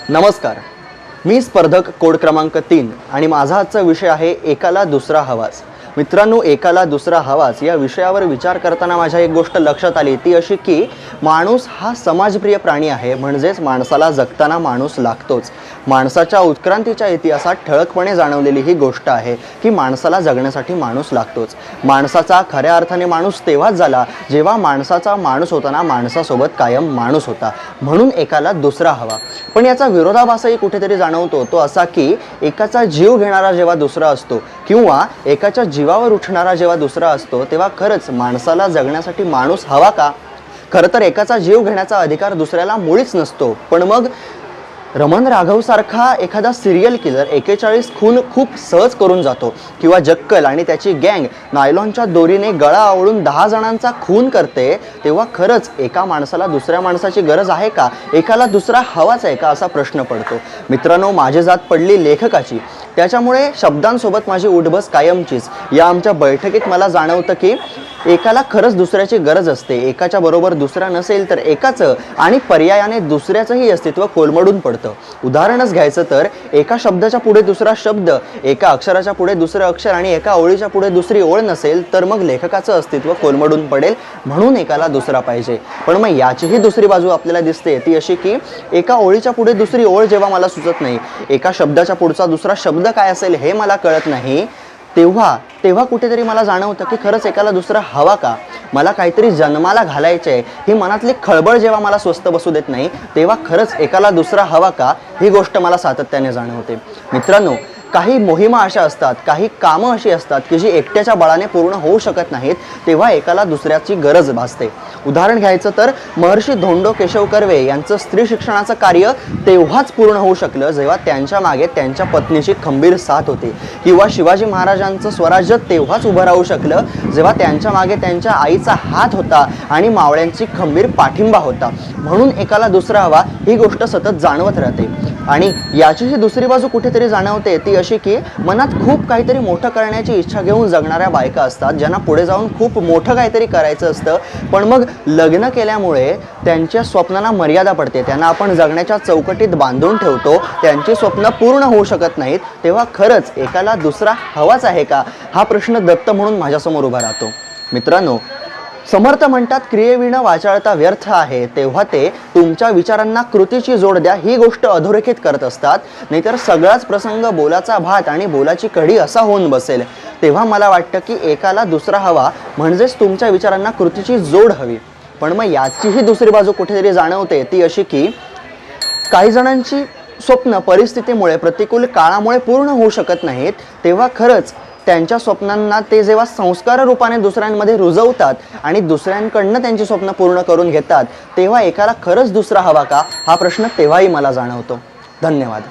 नमस्कार, मी स्पर्धक कोड क्रमांक 3 आणि माझा आजचा विषय आहे एकाला दुसरा हवाच। मित्रांनो, एकाला दुसरा हवाच या विषयावर विचार करताना माझ्या एक गोष्ट लक्षात आली, ती अशी की माणूस हा समाजप्रिय प्राणी आहे, म्हणजेच माणसाला जगताना माणूस लागतोच। माणसाच्या उत्क्रांतीच्या इतिहासात ठळकपणे जाणवलेली ही गोष्ट आहे की माणसाला जगण्यासाठी माणूस लागतोच। माणसाचा खऱ्या अर्थाने माणूस तेव्हाच झाला जेव्हा माणसाचा माणूस होताना माणसासोबत कायम माणूस होता, म्हणून एकाला दुसरा हवा। पण याचा विरोधाभासही कुठेतरी जाणवतो, तो असा की एकाचा जीव घेणारा जेव्हा दुसरा असतो किंवा एकाच्या जीवावर उठणारा जेव्हा दुसरा असतो, तेव्हा खरंच माणसाला जगण्यासाठी माणूस हवा का? खरं तर एकाचा जीव घेण्याचा अधिकार दुसऱ्याला मुळीच नसतो, पण मग रमण राघव सारखा एखादा सिरियल किलर 41 खून खूप सहज करून जातो किंवा जक्कल आणि त्याची गँग नायलॉनच्या दोरीने गळा आवळून 10 जणांचा खून करते, तेव्हा खरंच एका माणसाला दुसऱ्या माणसाची गरज आहे का? एकाला दुसरा हवाच आहे का, असा प्रश्न पडतो। मित्रांनो, माझी जात पडली लेखकाची, त्याच्यामुळे शब्दांसोबत माझी उठबस कायमचीच। या आमच्या बैठकीत मला जाणवतं की एकाला खरंच दुसऱ्याची गरज असते। एकाच्या बरोबर दुसरा नसेल तर एकाचं आणि पर्यायाने दुसऱ्याचंही अस्तित्व कोलमडून पडतं। उदाहरणच घ्यायचं तर एका शब्दाच्या पुढे दुसरा शब्द, एका अक्षराच्या पुढे दुसरं अक्षर आणि एका ओळीच्या पुढे दुसरी ओळ नसेल तर मग लेखकाचं अस्तित्व कोलमडून पडेल, म्हणून एकाला दुसरा पाहिजे। पण मग याचीही दुसरी बाजू आपल्याला दिसते, ती अशी की एका ओळीच्या पुढे दुसरी ओळ जेव्हा मला सुचत नाही, एका शब्दाच्या पुढचा दुसरा शब्द काय असेल हे मला कळत नाही, तेव्हा कुठेतरी मला जाणवतं की खरंच एकाला दुसरा हवा का? मला काहीतरी जन्माला घालायचं आहे ही मनातली खळबळ जेव्हा मला स्वस्त बसू देत नाही, तेव्हा खरंच एकाला दुसरा हवा का, ही गोष्ट मला सातत्याने जाणवते। मित्रांनो, काही मोहिमा अशा असतात, काही कामं अशी असतात की जी एकट्याच्या बळाने पूर्ण होऊ शकत नाहीत, तेव्हा एकाला दुसऱ्याची गरज भासते। उदाहरण घ्यायचं तर महर्षी धोंडो केशव कर्वे यांचं स्त्री शिक्षणाचं कार्य तेव्हाच पूर्ण होऊ शकलं जेव्हा त्यांच्या मागे त्यांच्या पत्नीची खंबीर साथ होती, किंवा शिवाजी महाराजांचं स्वराज्य तेव्हाच उभं राहू शकलं जेव्हा त्यांच्या मागे त्यांच्या आईचा हात होता आणि मावळ्यांची खंबीर पाठिंबा होता। म्हणून एकाला दुसरा हवा ही गोष्ट सतत जाणवत राहते। आणि याचीही दुसरी बाजू कुठेतरी जाणवते, ती अशी की मनात खूप काहीतरी मोठं करण्याची इच्छा घेऊन जगणाऱ्या बायका असतात, ज्यांना पुढे जाऊन खूप मोठं काहीतरी करायचं असतं, पण मग लग्न केल्यामुळे त्यांच्या स्वप्नांना मर्यादा पडते, त्यांना आपण जगण्याच्या चौकटीत बांधून ठेवतो, त्यांची स्वप्न पूर्ण होऊ शकत नाहीत, तेव्हा खरंच एकाला दुसरा हवाच आहे का, हा प्रश्न दत्त म्हणून माझ्यासमोर उभा राहतो। मित्रांनो, समर्थ म्हणतात क्रियेविना वाचाळता व्यर्थ आहे, तेव्हा ते तुमच्या विचारांना कृतीची जोड द्या ही गोष्ट अधोरेखित करत असतात, नाहीतर सगळाच प्रसंग बोलाचा भात आणि बोलाची कढी असा होऊन बसेल। तेव्हा मला वाटतं की एकाला दुसरा हवा म्हणजेच तुमच्या विचारांना कृतीची जोड हवी। पण मग याचीही दुसरी बाजू कुठेतरी जाणवते, ती अशी की काही जणांची स्वप्न परिस्थितीमुळे, प्रतिकूल काळामुळे पूर्ण होऊ शकत नाहीत, तेव्हा खरंच त्यांच्या स्वप्नांना ते जेव्हा संस्कार रूपाने दुसऱ्यांमध्ये रुजवतात आणि दुसऱ्यांकडनं त्यांची स्वप्न पूर्ण करून घेतात, तेव्हा एकाला खरंच दुसरा हवा का, हा प्रश्न तेव्हाही मला जाणवतो। धन्यवाद।